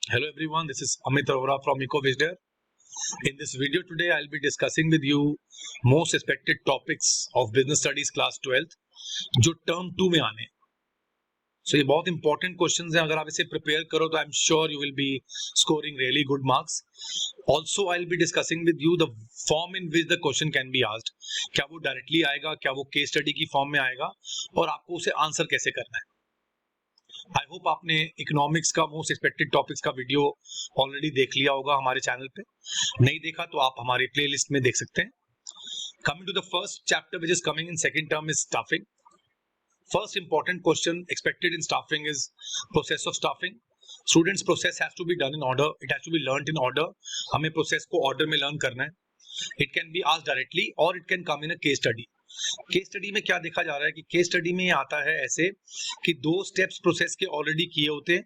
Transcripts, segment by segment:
Hello everyone, this is Amit Arora from EcoVisder. In this video today, I'll be discussing with you most expected topics of Business Studies Class 12th जो term 2 में आने. So ये बहुत important questions हैं. अगर आप इसे prepare करो तो I am sure you will be scoring really good marks. Also I will be discussing with you the form in which the question can be asked. क्या वो डायरेक्टली आएगा, क्या वो केस स्टडी की फॉर्म में आएगा और आपको उसे आंसर कैसे करना है. आई होप आपने इकोनॉमिक्स का मोस्ट एक्सपेक्टेड टॉपिक्स का वीडियो ऑलरेडी देख लिया होगा हमारे चैनल पे. नहीं देखा तो आप हमारी प्लेलिस्ट में देख सकते हैं. Coming to the first chapter which is coming in second term is staffing. First important question expected in staffing is process of staffing. Students, process has to be done in order, it has to be learned in order. हमें process को order में learn करना है. It can be asked directly और it can come in a case study. Case study में क्या देखा जा रहा है कि केस स्टडी में आता है ऐसे कि 2 स्टेप्स प्रोसेस के ऑलरेडी किए होते हैं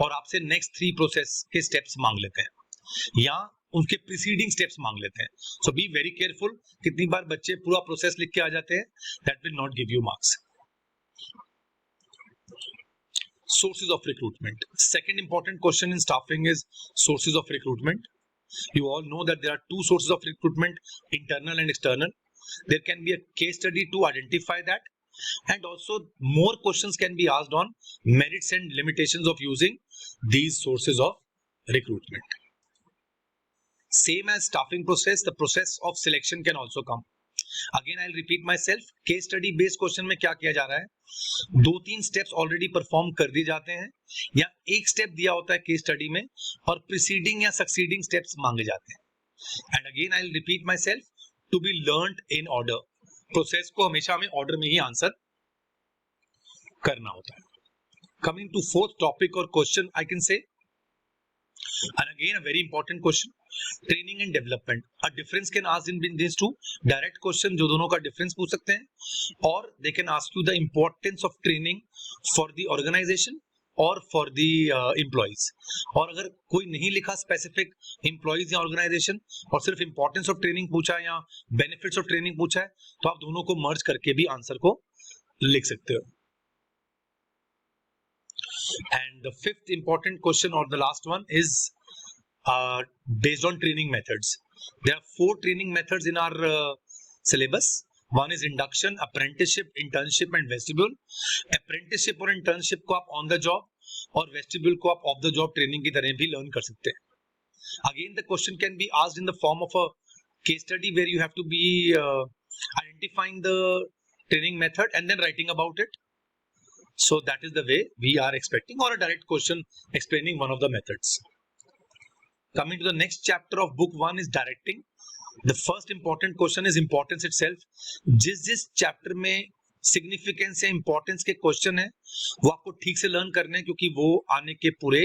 और आपसे नेक्स्ट 3 प्रोसेस के स्टेप्स मांग लेते हैं या उनके प्रीसीडिंग स्टेप्स मांग लेते हैं. सो बी वेरी केयरफुल. कितनी बार बच्चे पूरा प्रोसेस लिख के आ जाते हैं, that will not give you marks. Sources of recruitment. Second important question in staffing is sources of recruitment. You all know that there are 2 sources of recruitment, internal and external. There can be a case study to identify that, and also more questions can be asked on merits and limitations of using these sources of recruitment. Same as staffing process, the process of selection can also come. Again, I'll repeat myself. Case study based question में क्या किया जा रहा है, 2-3 steps already perform कर दिए जाते हैं या एक step दिया होता है case study में और preceding या succeeding steps मांगे जाते हैं. And again, I'll repeat myself. To be learned in order. Process को हमेशा हमें ऑर्डर में ही आंसर करना होता है. Coming to fourth topic or question, I can say, and again a very important question, training and development. A difference can ask in these two. Direct question जो दोनों का difference पूछ सकते हैं और they can ask you the importance of training for the organization और for the employees. और अगर कोई नहीं लिखा स्पेसिफिक एम्प्लॉइज या ऑर्गेनाइजेशन और सिर्फ इंपॉर्टेंस ऑफ ट्रेनिंग पूछा है या बेनिफिट्स ऑफ ट्रेनिंग पूछा है तो आप दोनों को मर्ज करके भी आंसर को लिख सकते हो. And the fifth important question और the last one is based on training methods. There are 4 training methods in our syllabus. One is induction, apprenticeship, internship and vestibule. Apprenticeship और internship को आप on the job और vestibule को आप off the job training की तरह भी learn कर सकते हैं. Again, the question can be asked in the form of a case study where you have to be identifying the training method and then writing about it. So that is the way we are expecting, or a direct question explaining one of the methods. Coming to the next chapter of book 1 is directing. The first important question is importance itself. जिस chapter में significance या importance के question है वो आपको ठीक से learn करने हैं क्योंकि वो आने के पूरे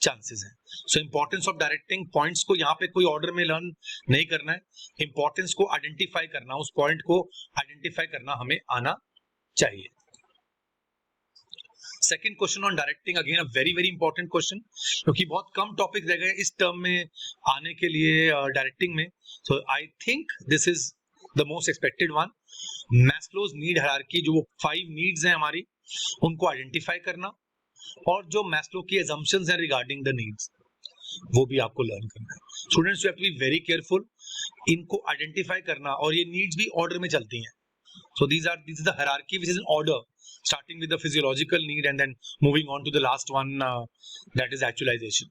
चांसेस हैं. सो इंपॉर्टेंस ऑफ डायरेक्टिंग पॉइंट्स को यहाँ पे कोई ऑर्डर में लर्न नहीं करना है. इंपॉर्टेंस को आइडेंटिफाई करना, उस पॉइंट को आइडेंटिफाई करना हमें आना चाहिए. Second question on directing, again a very very important question क्योंकि बहुत कम टॉपिक रह गए इस टर्म में आने के लिए डायरेक्टिंग में. So I think this is the most expected one. Maslow's need hierarchy, जो वो 5 नीड्स हैं हमारी, उनको आइडेंटिफाई करना और जो मैस्लो की असम्पशंस हैं रिगार्डिंग द नीड्स वो भी आपको लर्न करना है. Students, you have to be very careful. इनको आइडेंटिफाई करना और ये नीड्स भी ऑर्डर में चलती हैं. So this is the hierarchy which is in order, starting with the physiological need and then moving on to the last one, that is actualization.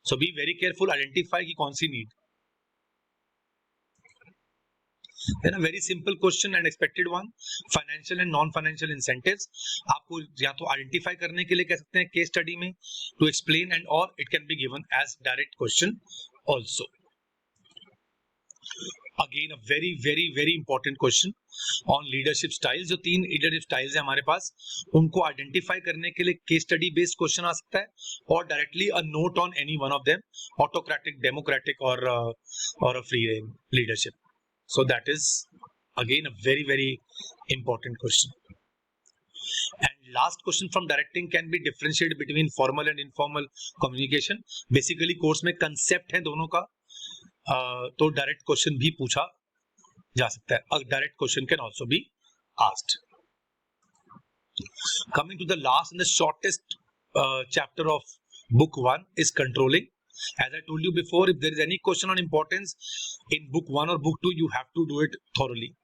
So be very careful, identify कि कौन सी need. Then a very simple question and expected one, financial and non-financial incentives. आपको या तो identify करने के लिए कह सकते हैं case study में, to explain, and or it can be given as direct question also. Again a very very very important question on leadership styles. जो 3 leadership styles है हमारे पास, उनको आइडेंटिफाई करने के लिए केस स्टडी बेस्ड क्वेश्चन आ सकता है और directly a note on any one of them, autocratic, democratic और a free leadership. So that is again a very very important question. And last question from directing can be differentiated between formal and informal communication. Basically course में concept है दोनों का, तो direct question भी पूछा जा सकता है. A direct question can also be asked. Coming to the last and the shortest chapter of book 1 is controlling. As I told you before, if there is any question on importance in book 1 or book 2, you have to do it thoroughly.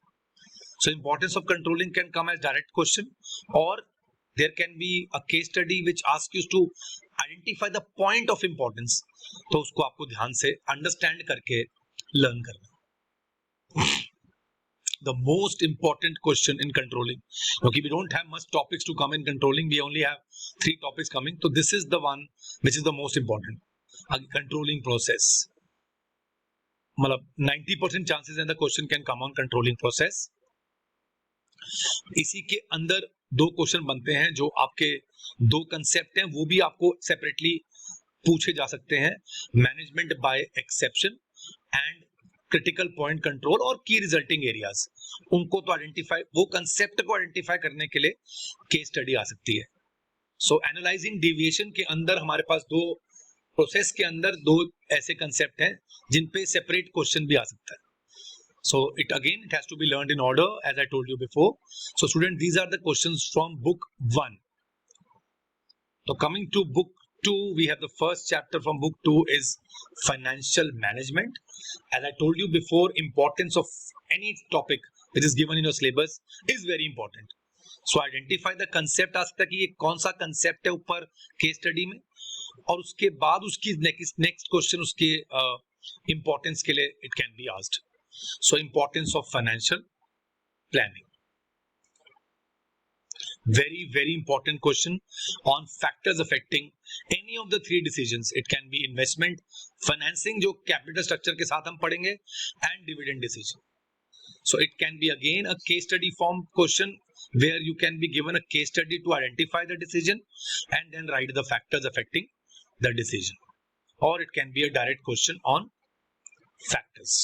So importance of controlling can come as direct question, or there can be a case study which asks you to identify the point of importance. तो उसको आपको ध्यान से understand करके learn करना. The most important question in controlling, okay, we don't have much topics to come in controlling, we only have 3 topics coming, so this is the one which is the most important. Controlling process, मतलब 90% chances हैं the question can come on controlling process. इसी के अंदर 2 question बनते हैं, जो आपके 2 concept हैं वो भी आपको सेपरेटली पूछे जा सकते हैं, management by exception and critical point control और की रिजल्टिंग एरियाज. उनको तो आइडेंटिफाई, वो कंसेप्ट को आइडेंटिफाई करने के लिए केस स्टडी आ सकती है. सो एनालाइजिंग डेविएशन के अंदर हमारे पास 2 प्रोसेस के अंदर 2 ऐसे कंसेप्ट हैं जिन पे सेपरेट क्वेश्चन भी आ सकता है. So it has to be learned in order as I told you before. So student, these are the questions from book 1. So coming to book 2, we have the first chapter from book 2 is financial management. As I told you before, importance of any topic which is given in your syllabus is very important. So identify the concept, आ सकता है कि ये कौन सा concept है ऊपर case study में, और उसके बाद उसकी next question उसके importance के लिए it can be asked. So importance of financial planning. Very important question on factors affecting any of the 3 decisions. It can be investment, financing जो capital structure के साथ हम पढ़ेंगे, and dividend decision. So it can be again a case study form question where you can be given a case study to identify the decision and then write the factors affecting the decision. Or it can be a direct question on factors.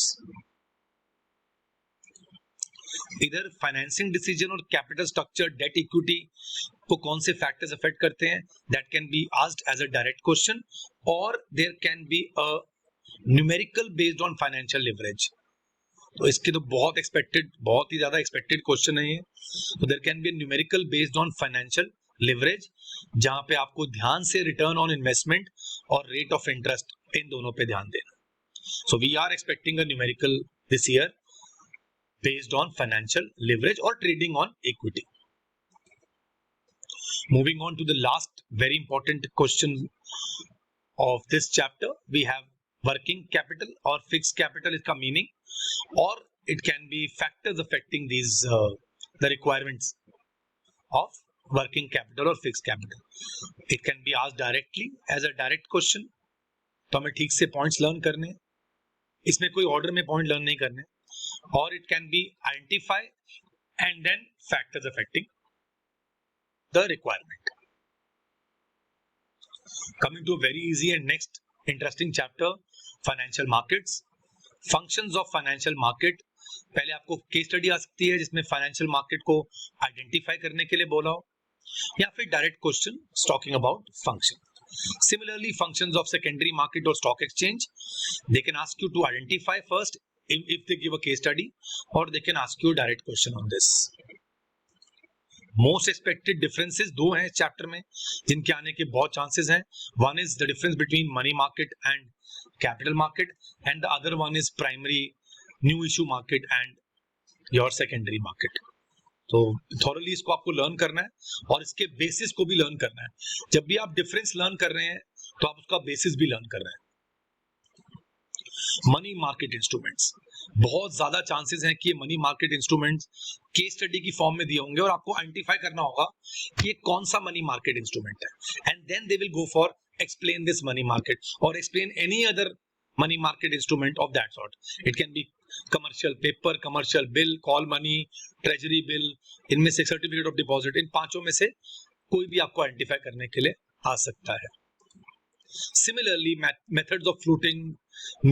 इधर financing decision और capital structure, debt equity को कौन से factors affect करते हैं, that can be asked as a direct question, और there can be a numerical based on financial leverage. तो इसके तो बहुत ही ज्यादा एक्सपेक्टेड क्वेश्चन है ये. तो there can be numerical based on financial leverage, जहां पे आपको ध्यान से रिटर्न ऑन इन्वेस्टमेंट और रेट ऑफ इंटरेस्ट, इन दोनों पे ध्यान देना. So we are expecting a numerical this year based on financial leverage or trading on equity. Moving on to the last very important question of this chapter, we have working capital or fixed capital. इसका meaning, or it can be factors affecting these the requirements of working capital or fixed capital. It can be asked directly as a direct question. तो हमें ठीक से points learn करने हैं, इसमें कोई order में point learn नहीं करने. Or it can be identify and then factors affecting the requirement. Coming to a very easy and next interesting chapter, financial markets. Functions of financial market. पहले आपको case study आ सकती है जिसमें financial market को identify करने के लिए बोला हो, या फिर direct question talking about function. Similarly, functions of secondary market or stock exchange, they can ask you to identify first if they give a case study, or they can ask you a direct question on this. Most expected differences 2 हैं इस chapter में जिनके आने के बहुत chances हैं. One is the difference between money market and capital market, and the other one is primary new issue market and your secondary market. तो thoroughly इसको आपको लर्न करना है और इसके बेसिस को भी लर्न करना है. जब भी आप डिफरेंस लर्न कर रहे हैं तो आप उसका बेसिस भी लर्न कर रहे हैं. मनी मार्केट इंस्ट्रूमेंट्स, बहुत ज्यादा चांसेस हैं कि ये money market instruments case study की फॉर्म में दिए होंगे और आपको आइडेंटिफाई करना होगा कि ये कौन सा मनी मार्केट इंस्ट्रूमेंट है, and then they will go for explain this money market और explain any other money market instrument of that sort. It can be commercial paper, commercial bill, call money, treasury bill, इनमें से certificate of deposit, इन 5 में से कोई भी आपको identify करने के लिए आ सकता है. Similarly, methods of floating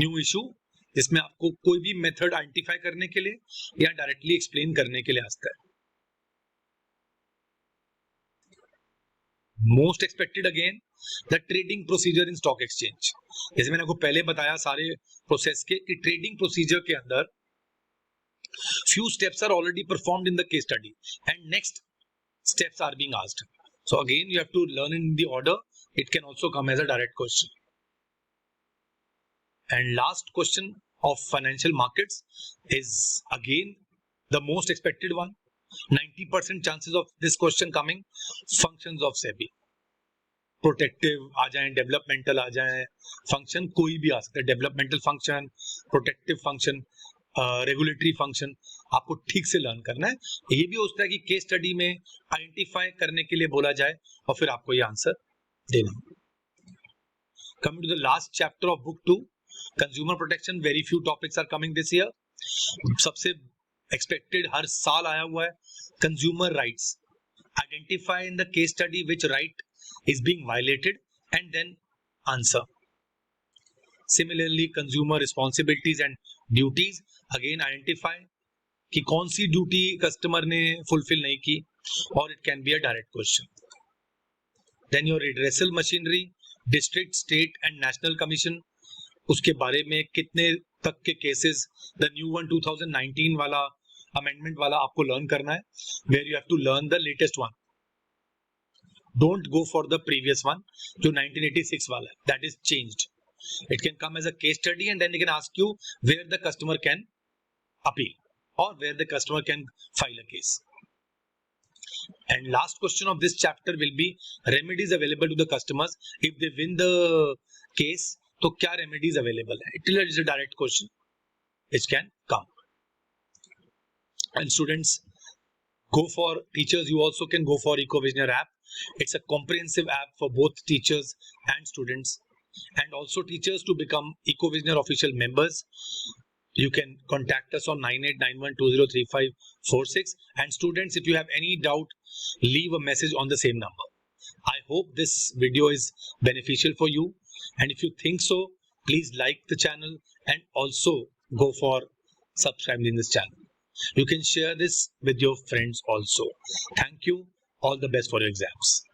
new issue, जिसमें आपको कोई भी मेथड आइडेंटिफाई करने के लिए या डायरेक्टली एक्सप्लेन करने के लिए आता है. Most expected again the trading procedure in stock exchange. जैसे मैंने आपको पहले बताया सारे प्रोसेस के कि ट्रेडिंग प्रोसीजर के अंदर few steps are already performed in the case study and next steps are being asked. So again you have to learn in the order it can also come as a direct question. And last question of financial markets is again the most expected one. 90% chances of this question coming. Functions of SEBI. Protective आ जाए, developmental आ जाए, function कोई भी आ सकता है, developmental function, protective function, regulatory function, आपको ठीक से लर्न करना है. ये भी होता है कि केस स्टडी में आइडेंटिफाई करने के लिए बोला जाए और फिर आपको ये आंसर देना. Coming to the last chapter of book 2, consumer protection, very few topics are coming this year. सबसे एक्सपेक्टेड हर साल आया हुआ है. Consumer rights, identify in the case study which right is being violated and then answer. Similarly, consumer responsibilities and duties, again identify कि कौन सी duty customer ने fulfil नहीं की, और it can be a direct question. Then your redressal machinery, district, state and national commission, उसके बारे में कितने तक के केसेस, the new one 2019 वाला अमेंडमेंट वाला आपको लर्न करना है, where you have to learn the latest one. Don't go for the previous one, जो 1986 वाला है, that is changed. It can come as a case study and then they can ask you where the customer can appeal or where the customer can file a case. And last question of this chapter will be remedies available to the customers if they win the case. तो क्या remedies available है? It is a direct question which can come. And students, go for teachers, you also can go for EcoVisioner app. It's a comprehensive app for both teachers and students, and also teachers to become EcoVisioner official members. You can contact us on 9891203546, and students, if you have any doubt, leave a message on the same number. I hope this video is beneficial for you, and if you think so, please like the channel and also go for subscribing this channel. You can share this with your friends also. Thank you. All the best for your exams.